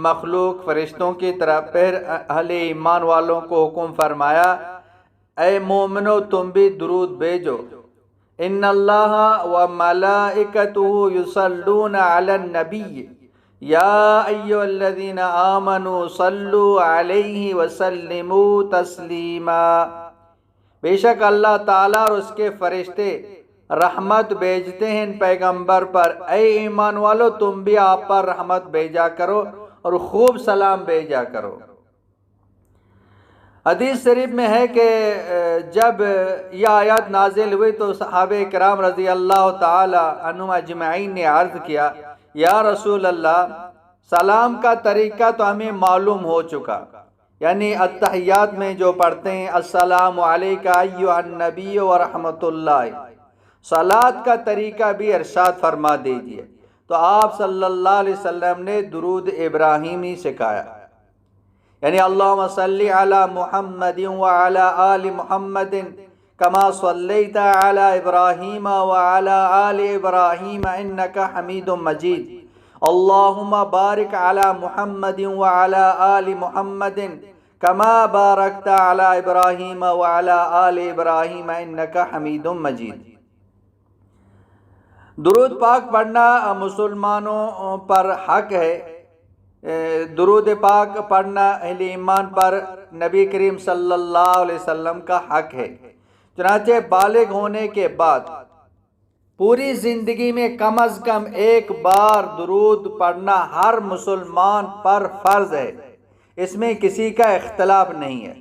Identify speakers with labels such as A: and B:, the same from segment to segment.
A: مخلوق فرشتوں کی طرف پھر اہل ایمان والوں کو حکم فرمایا، اے مومنو تم بھی درود بھیجو۔ ان اللہ و ملائکتہ یصلون علی النبی یا ایھا الذین آمنوا صلوا علیہ وسلموا تسلیما۔ بے شک اللہ تعالیٰ اور اس کے فرشتے رحمت بھیجتے ہیں ان پیغمبر پر، اے ایمان والو تم بھی آپ پر رحمت بھیجا کرو اور خوب سلام بھیجا کرو۔ حدیث شریف میں ہے کہ جب یہ آیات نازل ہوئی تو صحابہ کرام رضی اللہ تعالی عنہم اجمعین نے عرض کیا، یا رسول اللہ سلام کا طریقہ تو ہمیں معلوم ہو چکا، یعنی اتحیات میں جو پڑھتے ہیں السلام علیکہ ایھا النبی ورحمۃ اللہ، صلاۃ کا طریقہ بھی ارشاد فرما دیجیے۔ تو آپ صلی اللہ علیہ وسلم نے درود ابراہیمی سکھایا، یعنی اللہم صلی علی محمد وعلی آل محمد کما صلیت علی ابراہیم وعلی آل ابراہیم انک حمید مجید، اللہم بارک علی محمد وعلی آل محمد کما بارکت علی ابراہیم وعلی آل ابراہیم انک حمید مجید۔ درود پاک پڑھنا مسلمانوں پر حق ہے، درود پاک پڑھنا اہل ایمان پر نبی کریم صلی اللہ علیہ وسلم کا حق ہے۔ چنانچہ بالغ ہونے کے بعد پوری زندگی میں کم از کم ایک بار درود پڑھنا ہر مسلمان پر فرض ہے، اس میں کسی کا اختلاف نہیں ہے۔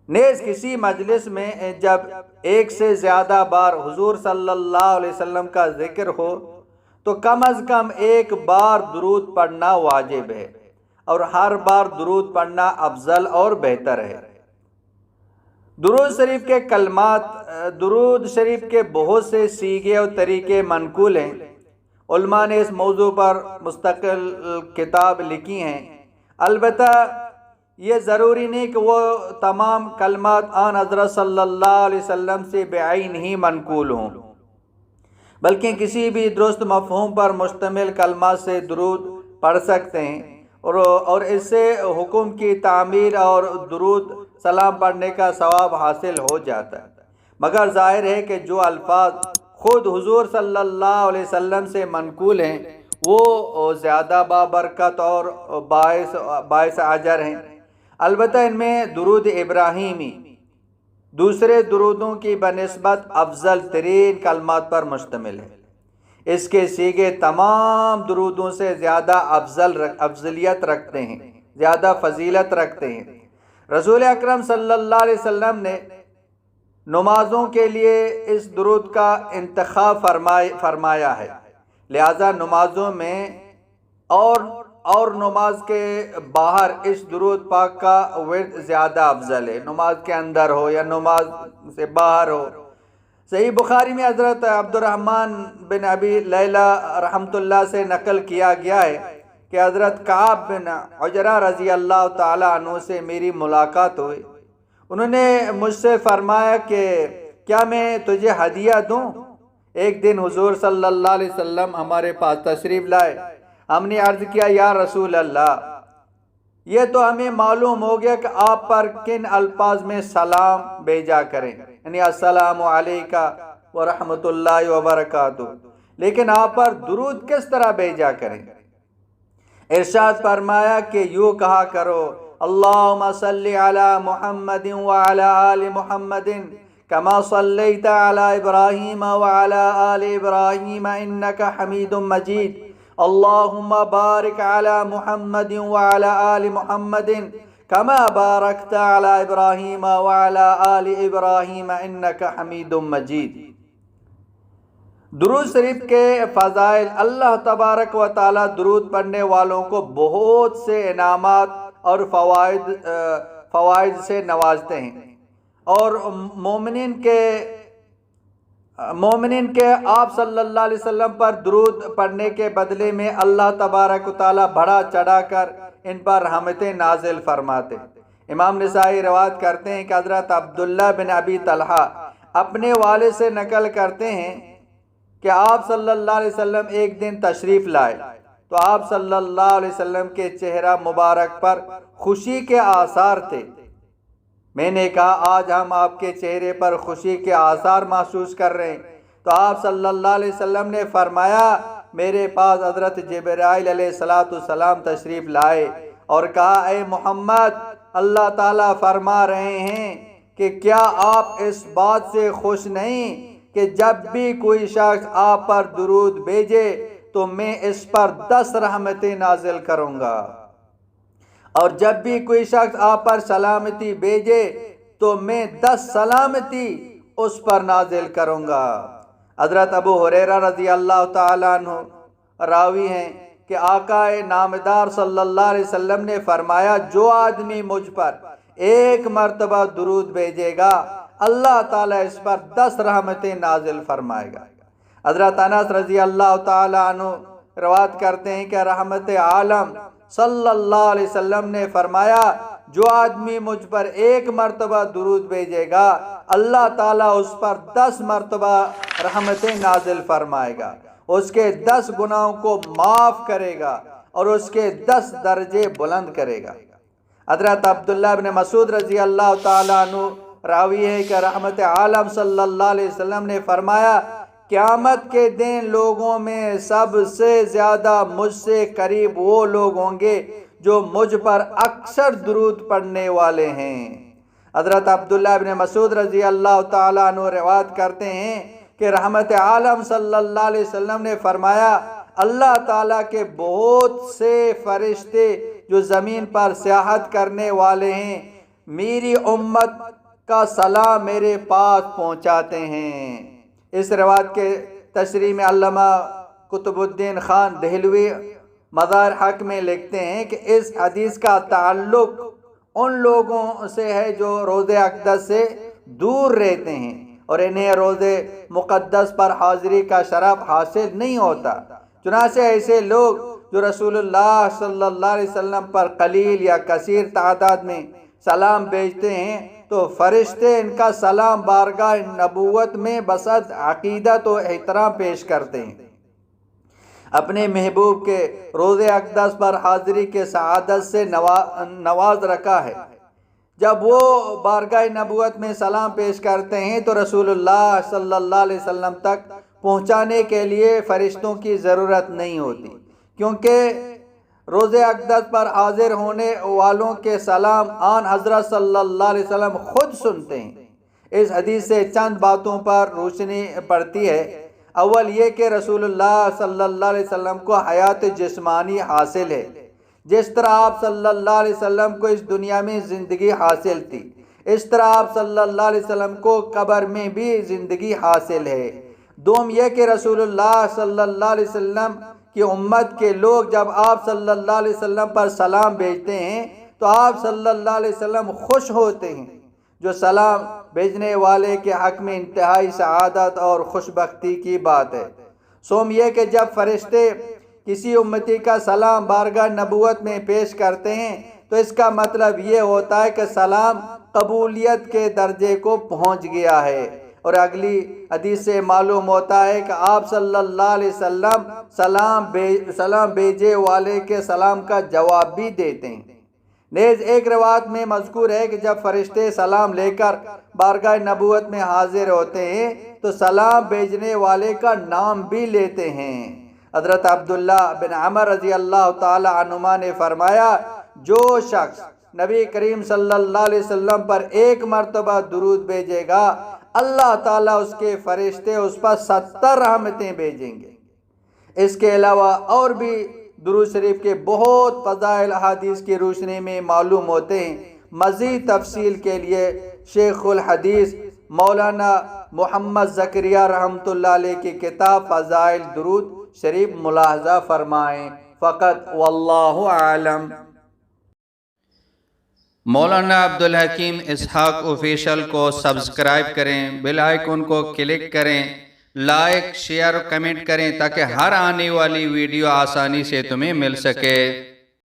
A: نیز کسی مجلس میں جب ایک سے زیادہ بار حضور صلی اللہ علیہ وسلم کا ذکر ہو تو کم از کم ایک بار درود پڑھنا واجب ہے، اور ہر بار درود پڑھنا افضل اور بہتر ہے۔ درود شریف کے کلمات، درود شریف کے بہت سے صیغے اور طریقے منقول ہیں، علماء نے اس موضوع پر مستقل کتاب لکھی ہیں۔ البتہ یہ ضروری نہیں کہ وہ تمام کلمات آن حضرت صلی اللہ علیہ وسلم سے بعین ہی منقول ہوں، بلکہ کسی بھی درست مفہوم پر مشتمل کلمات سے درود پڑھ سکتے ہیں، اور اس سے حکم کی تعمیل اور درود سلام پڑھنے کا ثواب حاصل ہو جاتا ہے۔ مگر ظاہر ہے کہ جو الفاظ خود حضور صلی اللہ علیہ وسلم سے منقول ہیں وہ زیادہ بابرکت اور باعث اجر ہیں۔ البتہ ان میں درود ابراہیمی دوسرے درودوں کی بنسبت افضل ترین کلمات پر مشتمل ہے، اس کے صیغے تمام درودوں سے زیادہ افضلیت رکھتے ہیں، زیادہ فضیلت رکھتے ہیں۔ رسول اکرم صلی اللہ علیہ وسلم نے نمازوں کے لیے اس درود کا انتخاب فرمایا ہے، لہذا نمازوں میں اور نماز کے باہر اس درود پاک کا ورد زیادہ افضل ہے، نماز کے اندر ہو یا نماز سے باہر ہو۔ صحیح بخاری میں حضرت عبد الرحمن بن ابی لیلہ رحمۃ اللہ سے نقل کیا گیا ہے کہ حضرت کعب بن عجرہ رضی اللہ تعالی عنہ سے میری ملاقات ہوئی، انہوں نے مجھ سے فرمایا کہ کیا میں تجھے ہدیہ دوں؟ ایک دن حضور صلی اللہ علیہ وسلم ہمارے پاس تشریف لائے، ہم نے عرض کیا یا رسول اللہ یہ تو ہمیں معلوم ہو گیا کہ آپ پر کن الفاظ میں سلام بھیجا کریں، یعنی السلام علیکہ ورحمۃ اللہ وبرکاتہ، لیکن آپ پر درود کس طرح بھیجا کریں؟ ارشاد فرمایا کہ یوں کہا کرو، اللہم صلی علی محمد وعلی آل محمد کما صلیت علی ابراہیم وعلی آل ابراہیم انک حمید مجید، اللہم بارک علی محمد وعلی آل محمد کما بارکت علی ابراہیم وعلی آل ابراہیم انک حمید مجید۔ درود شریف کے فضائل، اللہ تبارک و تعالی درود پڑھنے والوں کو بہت سے انعامات اور فوائد سے نوازتے ہیں، اور مومنین کے آپ صلی اللہ علیہ وسلم پر درود پڑھنے کے بدلے میں اللہ تبارک و تعالی بڑھا چڑھا کر ان پر رحمتیں نازل فرماتے۔ امام نسائی روایت کرتے ہیں کہ حضرت عبداللہ بن ابی طلحہ اپنے والد سے نقل کرتے ہیں کہ آپ صلی اللہ علیہ وسلم ایک دن تشریف لائے تو آپ صلی اللہ علیہ وسلم کے چہرہ مبارک پر خوشی کے آثار تھے۔ میں نے کہا آج ہم آپ کے چہرے پر خوشی کے آثار محسوس کر رہے ہیں۔ تو آپ صلی اللہ علیہ وسلم نے فرمایا میرے پاس حضرت جبرائیل علیہ السلام تشریف لائے اور کہا اے محمد، اللہ تعالیٰ فرما رہے ہیں کہ کیا آپ اس بات سے خوش نہیں کہ جب بھی کوئی شخص آپ پر درود بھیجے تو میں اس پر 10 رحمتیں نازل کروں گا، اور جب بھی کوئی شخص آپ پر سلامتی بھیجے تو میں 10 سلامتی اس پر نازل کروں گا۔ حضرت ابو ہریرہ رضی اللہ تعالیٰ عنہ راوی ہیں کہ آقا نامدار صلی اللہ علیہ وسلم نے فرمایا جو آدمی مجھ پر 1 مرتبہ درود بھیجے گا اللہ تعالیٰ اس پر 10 رحمتیں نازل فرمائے گا۔ حضرت انس رضی اللہ تعالیٰ عنہ روایت کرتے ہیں کہ رحمت عالم صلی اللہ علیہ وسلم نے فرمایا جو آدمی مجھ پر 1 مرتبہ درود بھیجے گا اللہ تعالیٰ اس پر 10 مرتبہ رحمتیں نازل فرمائے گا، اس کے 10 گناہوں کو معاف کرے گا اور اس کے 10 درجے بلند کرے گا۔ حضرت عبداللہ بن مسعود رضی اللہ تعالیٰ عنہ راوی ہے کہ رحمت عالم صلی اللہ علیہ وسلم نے فرمایا قیامت کے دن لوگوں میں سب سے زیادہ مجھ سے قریب وہ لوگ ہوں گے جو مجھ پر اکثر درود پڑھنے والے ہیں۔ حضرت عبداللہ بن مسعود رضی اللہ تعالیٰ عنہ روایت کرتے ہیں کہ رحمت عالم صلی اللہ علیہ وسلم نے فرمایا اللہ تعالیٰ کے بہت سے فرشتے جو زمین پر سیاحت کرنے والے ہیں میری امت کا سلام میرے پاس پہنچاتے ہیں۔ اس روایت کے تشریح میں علامہ قطب الدین خان دہلوی مظاہر حق میں لکھتے ہیں کہ اس حدیث کا تعلق ان لوگوں سے ہے جو روضہ اقدس سے دور رہتے ہیں اور انہیں روضہ مقدس پر حاضری کا شرف حاصل نہیں ہوتا۔ چنانچہ ایسے لوگ جو رسول اللہ صلی اللہ علیہ وسلم پر قلیل یا کثیر تعداد میں سلام بھیجتے ہیں تو فرشتے ان کا سلام بارگاہ نبوت میں بصد عقیدت و احترام پیش کرتے ہیں۔ اپنے محبوب کے روضہ اقدس پر حاضری کے سعادت سے نواز رکھا ہے۔ جب وہ بارگاہ نبوت میں سلام پیش کرتے ہیں تو رسول اللہ صلی اللہ علیہ وسلم تک پہنچانے کے لیے فرشتوں کی ضرورت نہیں ہوتی، کیونکہ روضہ اقدس پر حاضر ہونے والوں کے سلام آن حضرت صلی اللہ علیہ وسلم خود سنتے ہیں۔ اس حدیث سے چند باتوں پر روشنی پڑتی ہے۔ اول یہ کہ رسول اللہ صلی اللہ علیہ وسلم کو حیات جسمانی حاصل ہے، جس طرح آپ صلی اللہ علیہ وسلم کو اس دنیا میں زندگی حاصل تھی اس طرح آپ صلی اللہ علیہ وسلم کو قبر میں بھی زندگی حاصل ہے۔ دوم یہ کہ رسول اللہ صلی اللہ علیہ وسلم کی امت کے لوگ جب آپ صلی اللہ علیہ وسلم پر سلام بھیجتے ہیں تو آپ صلی اللہ علیہ وسلم خوش ہوتے ہیں، جو سلام بھیجنے والے کے حق میں انتہائی سعادت اور خوشبختی کی بات ہے۔ سوم یہ کہ جب فرشتے کسی امتی کا سلام بارگاہ نبوت میں پیش کرتے ہیں تو اس کا مطلب یہ ہوتا ہے کہ سلام قبولیت کے درجے کو پہنچ گیا ہے، اور اگلی حدیث سے معلوم ہوتا ہے کہ آپ صلی اللہ علیہ وسلم سلام بھیجے والے کے سلام کا جواب بھی دیتے ہیں۔ نیز ایک روایت میں مذکور ہے کہ جب فرشتے سلام لے کر بارگاہ نبوت میں حاضر ہوتے ہیں تو سلام بھیجنے والے کا نام بھی لیتے ہیں۔ حضرت عبداللہ بن عمر رضی اللہ تعالی عنہما نے فرمایا جو شخص نبی کریم صلی اللہ علیہ وسلم پر 1 مرتبہ درود بھیجے گا اللہ تعالیٰ اس کے فرشتے اس پر 70 رحمتیں بھیجیں گے۔ اس کے علاوہ اور بھی درود شریف کے بہت فضائل احادیث کی روشنی میں معلوم ہوتے ہیں۔ مزید تفصیل کے لیے شیخ الحدیث مولانا محمد زکریہ رحمۃ اللہ علیہ کی کتاب فضائل درود شریف ملاحظہ فرمائیں۔ فقط واللہ اعلم۔
B: مولانا عبدالحکیم اسحاق آفیشل کو سبسکرائب کریں، بیل آئیکن کو کلک کریں، لائک شیئر کمنٹ کریں تاکہ ہر آنے والی ویڈیو آسانی سے تمہیں مل سکے۔